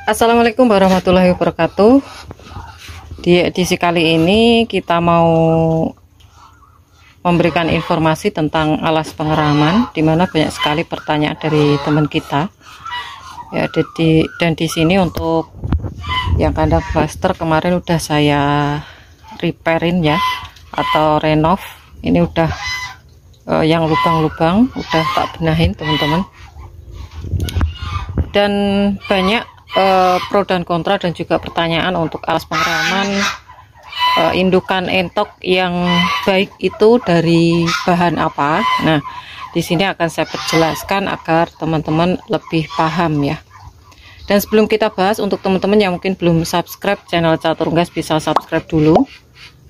Assalamualaikum warahmatullahi wabarakatuh. Di edisi kali ini kita mau memberikan informasi tentang alas pengeraman, di mana banyak sekali pertanyaan dari teman kita. Ya, dan di sini untuk yang kandang cluster kemarin udah saya repairin ya, atau renov. Ini udah yang lubang-lubang udah tak benahin teman-teman. Dan banyak pro dan kontra dan juga pertanyaan untuk alas pengeraman indukan entok yang baik itu dari bahan apa. Nah, di sini akan saya perjelaskan agar teman-teman lebih paham ya. Dan sebelum kita bahas, untuk teman-teman yang mungkin belum subscribe channel Catur Unggas, bisa subscribe dulu,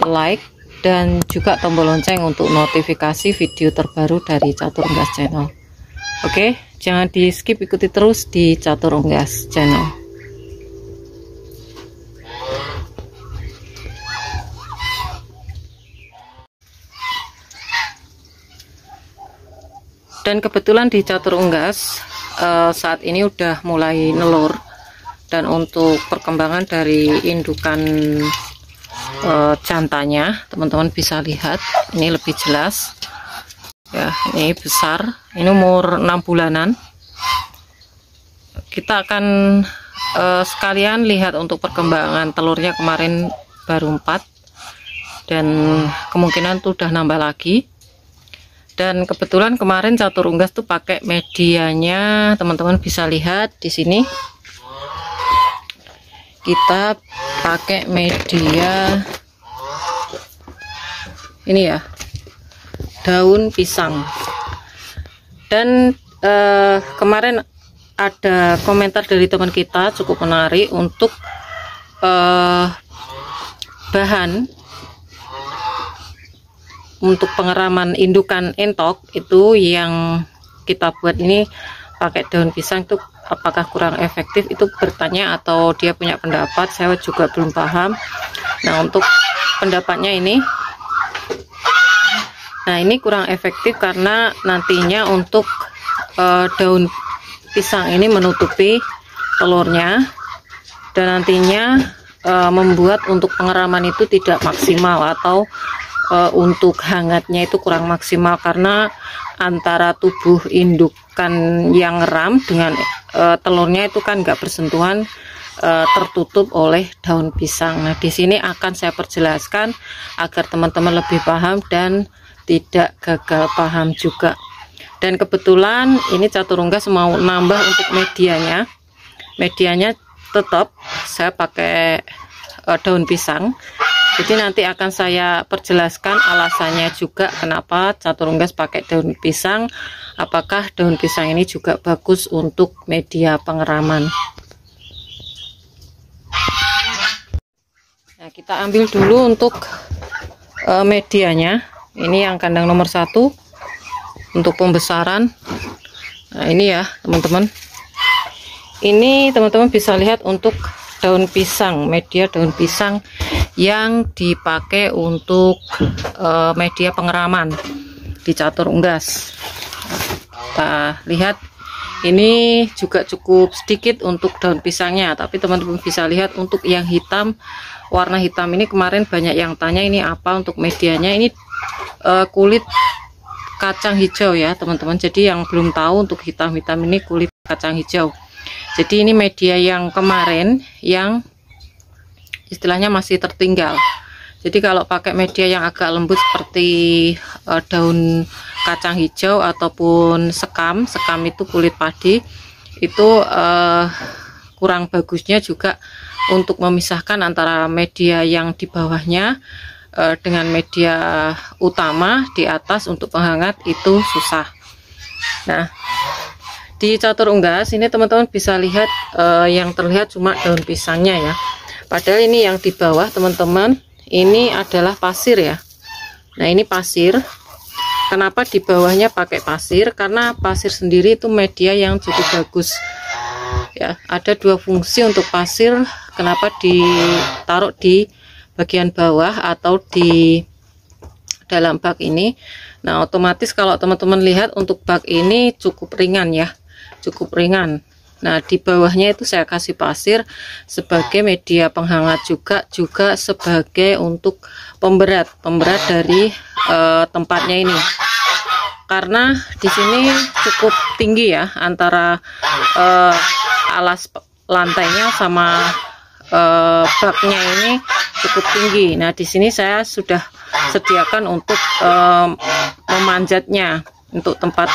like, dan juga tombol lonceng untuk notifikasi video terbaru dari Catur Unggas channel. Oke, jangan di skip, ikuti terus di Catur Unggas channel. Dan kebetulan di Catur Unggas saat ini udah mulai nelur, dan untuk perkembangan dari indukan jantannya teman-teman bisa lihat ini lebih jelas ya. Ini besar, ini umur 6 bulanan. Kita akan sekalian lihat untuk perkembangan telurnya. Kemarin baru 4 dan kemungkinan tuh udah nambah lagi. Dan kebetulan kemarin Catur Unggas tuh pakai medianya, teman-teman bisa lihat di sini. Kita pakai media ini ya, daun pisang. Dan kemarin ada komentar dari teman kita cukup menarik untuk bahan untuk pengeraman indukan entok itu yang kita buat ini pakai daun pisang, itu apakah kurang efektif? Itu bertanya atau dia punya pendapat, saya juga belum paham. Nah, untuk pendapatnya ini, nah ini kurang efektif karena nantinya untuk daun pisang ini menutupi telurnya, dan nantinya membuat untuk pengeraman itu tidak maksimal, atau untuk hangatnya itu kurang maksimal, karena antara tubuh indukan yang ngeram dengan telurnya itu kan nggak bersentuhan, tertutup oleh daun pisang. Nah, di sini akan saya perjelaskan agar teman-teman lebih paham dan tidak gagal paham juga. Dan kebetulan ini Catur Unggas mau nambah untuk medianya. Medianya tetap saya pakai daun pisang. Jadi nanti akan saya perjelaskan alasannya juga kenapa Catur Unggas pakai daun pisang. Apakah daun pisang ini juga bagus untuk media pengeraman. Nah, kita ambil dulu untuk medianya. Ini yang kandang nomor 1 untuk pembesaran. Nah, ini ya teman-teman. Ini teman-teman bisa lihat untuk daun pisang, media daun pisang yang dipakai untuk media pengeraman di Catur Unggas. Kita lihat ini juga cukup sedikit untuk daun pisangnya, tapi teman-teman bisa lihat untuk yang hitam, warna hitam ini kemarin banyak yang tanya ini apa untuk medianya. Ini kulit kacang hijau ya teman-teman. Jadi yang belum tahu, untuk hitam-hitam ini kulit kacang hijau. Jadi ini media yang kemarin yang istilahnya masih tertinggal. Jadi kalau pakai media yang agak lembut seperti daun kacang hijau ataupun sekam itu kulit padi, itu kurang bagusnya juga untuk memisahkan antara media yang di bawahnya dengan media utama di atas untuk penghangat, itu susah. Nah, di Catur Unggas ini teman-teman bisa lihat yang terlihat cuma daun pisangnya ya. Padahal ini yang di bawah teman-teman, ini adalah pasir ya. Nah, ini pasir. Kenapa di bawahnya pakai pasir? Karena pasir sendiri itu media yang cukup bagus ya. Ada 2 fungsi untuk pasir. Kenapa ditaruh di bagian bawah atau di dalam bak ini? Nah, otomatis kalau teman-teman lihat untuk bak ini cukup ringan ya, cukup ringan. Nah, di bawahnya itu saya kasih pasir sebagai media penghangat juga sebagai untuk pemberat dari tempatnya ini. Karena di sini cukup tinggi ya, antara alas lantainya sama baknya ini cukup tinggi. Nah, di sini saya sudah sediakan untuk memanjatnya, untuk tempat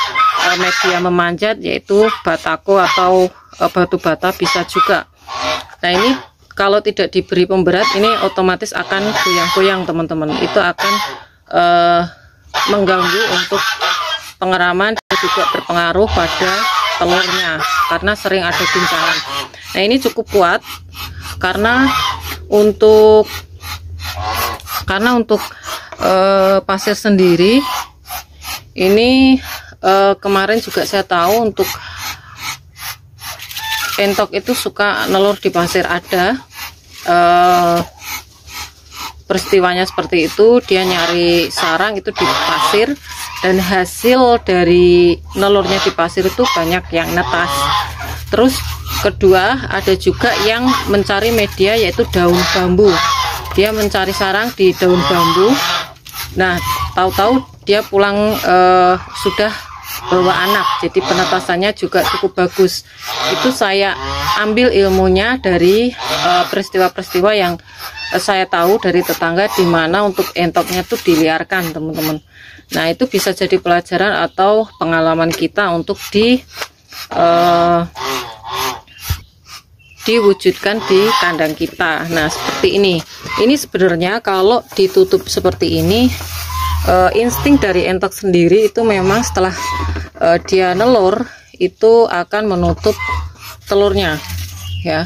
media memanjat, yaitu batako atau batu bata bisa juga. Nah, ini kalau tidak diberi pemberat ini otomatis akan goyang-goyang teman-teman. Itu akan mengganggu untuk pengeraman dan juga berpengaruh pada telurnya karena sering ada guncangan. Nah, ini cukup kuat karena untuk pasir sendiri ini kemarin juga saya tahu untuk entok itu suka nelur di pasir, ada peristiwanya seperti itu, dia nyari sarang itu di pasir dan hasil dari nelurnya di pasir itu banyak yang netas. Terus kedua, ada juga yang mencari media yaitu daun bambu, dia mencari sarang di daun bambu. Nah, tahu-tahu dia pulang sudah bawa anak, jadi penetasannya juga cukup bagus. Itu saya ambil ilmunya dari peristiwa-peristiwa yang saya tahu dari tetangga, di mana untuk entoknya tuh diliarkan teman-teman. Nah, itu bisa jadi pelajaran atau pengalaman kita untuk diwujudkan di kandang kita. Nah, seperti ini sebenarnya kalau ditutup seperti ini, insting dari entok sendiri itu memang setelah dia nelur itu akan menutup telurnya ya.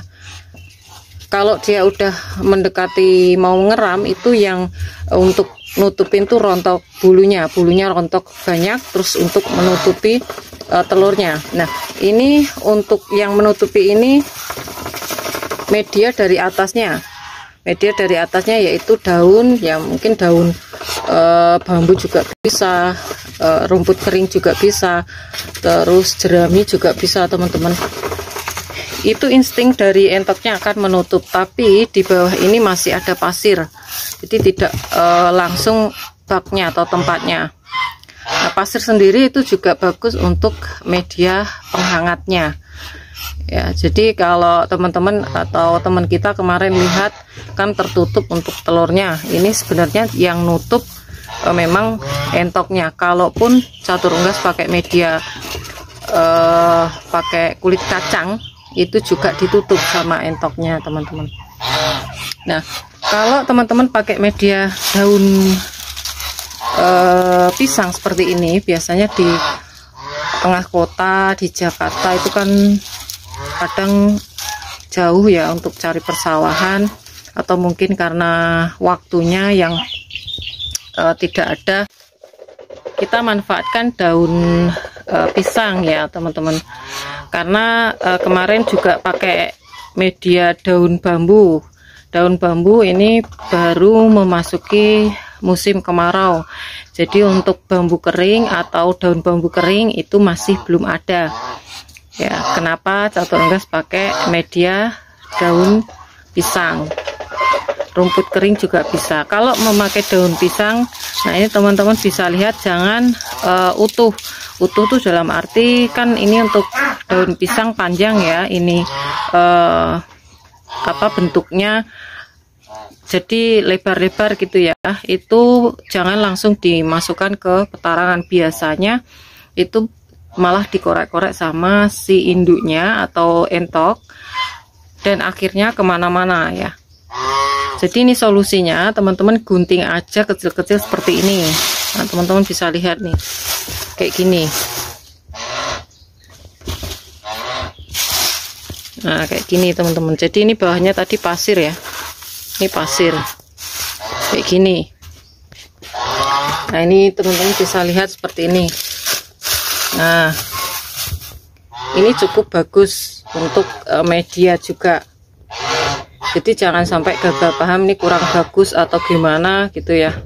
Kalau dia udah mendekati mau ngeram, itu yang untuk nutupin tuh rontok bulunya rontok banyak, terus untuk menutupi telurnya. Nah, ini untuk yang menutupi ini media dari atasnya yaitu daun, ya mungkin daun bambu juga bisa, rumput kering juga bisa, terus jerami juga bisa teman-teman. Itu insting dari entoknya akan menutup, tapi di bawah ini masih ada pasir, jadi tidak langsung baknya atau tempatnya. Nah, pasir sendiri itu juga bagus untuk media penghangatnya ya. Jadi kalau teman-teman atau teman kita kemarin lihat kan tertutup untuk telurnya, ini sebenarnya yang nutup memang entoknya. Kalaupun catur unggas pakai media pakai kulit kacang, itu juga ditutup sama entoknya teman-teman. Nah, kalau teman-teman pakai media daun pisang seperti ini, biasanya di tengah kota di Jakarta itu kan kadang jauh ya untuk cari persawahan, atau mungkin karena waktunya yang tidak ada, kita manfaatkan daun pisang ya teman-teman. Karena kemarin juga pakai media daun bambu ini baru memasuki musim kemarau, jadi untuk bambu kering atau daun bambu kering itu masih belum ada ya. Kenapa catur unggas pakai media daun pisang? Rumput kering juga bisa. Kalau memakai daun pisang, nah ini teman-teman bisa lihat jangan utuh tuh dalam arti kan ini untuk daun pisang panjang ya, ini bentuknya jadi lebar-lebar gitu ya, itu jangan langsung dimasukkan ke petarangan. Biasanya itu malah dikorek-korek sama si induknya atau entok dan akhirnya kemana-mana ya. Jadi ini solusinya teman-teman, gunting aja kecil-kecil seperti ini. Nah, teman-teman bisa lihat nih kayak gini. Nah, kayak gini teman-teman. Jadi ini bawahnya tadi pasir ya, ini pasir kayak gini. Nah, ini teman-teman bisa lihat seperti ini. Nah, ini cukup bagus untuk media juga. Jadi jangan sampai gagal paham ini kurang bagus atau gimana gitu ya.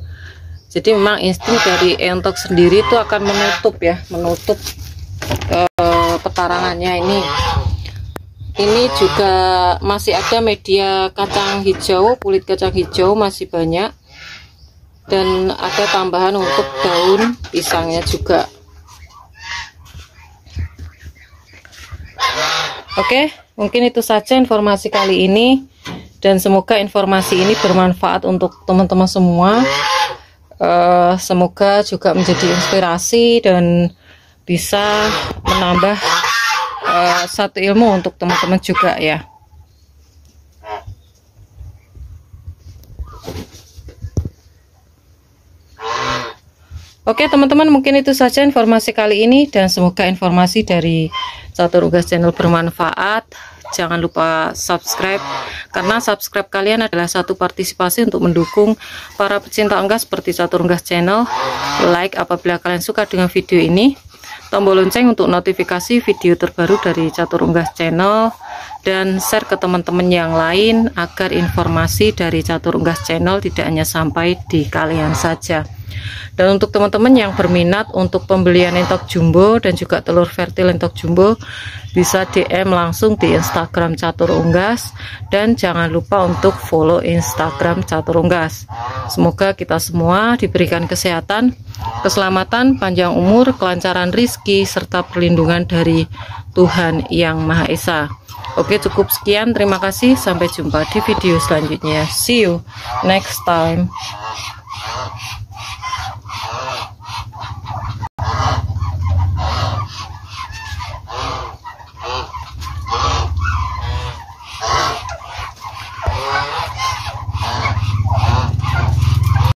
Jadi memang insting dari entok sendiri itu akan menutup ya, menutup petarangannya ini. Ini juga masih ada media kacang hijau, kulit kacang hijau masih banyak. Dan ada tambahan untuk daun pisangnya juga. Oke, mungkin itu saja informasi kali ini. Dan semoga informasi ini bermanfaat untuk teman-teman semua. Semoga juga menjadi inspirasi dan bisa menambah satu ilmu untuk teman-teman juga ya. Oke teman-teman, mungkin itu saja informasi kali ini, dan semoga informasi dari Catur Unggas Channel bermanfaat. Jangan lupa subscribe, karena subscribe kalian adalah satu partisipasi untuk mendukung para pecinta unggas seperti Catur Unggas Channel. Like apabila kalian suka dengan video ini, tombol lonceng untuk notifikasi video terbaru dari Catur Unggas Channel, dan share ke teman-teman yang lain agar informasi dari Catur Unggas Channel tidak hanya sampai di kalian saja. Dan untuk teman-teman yang berminat untuk pembelian entok jumbo dan juga telur fertil entok jumbo, bisa DM langsung di Instagram Catur Unggas, dan jangan lupa untuk follow Instagram Catur Unggas. Semoga kita semua diberikan kesehatan, keselamatan, panjang umur, kelancaran rizki, serta perlindungan dari Tuhan Yang Maha Esa. Oke, cukup sekian, terima kasih, sampai jumpa di video selanjutnya. See you next time.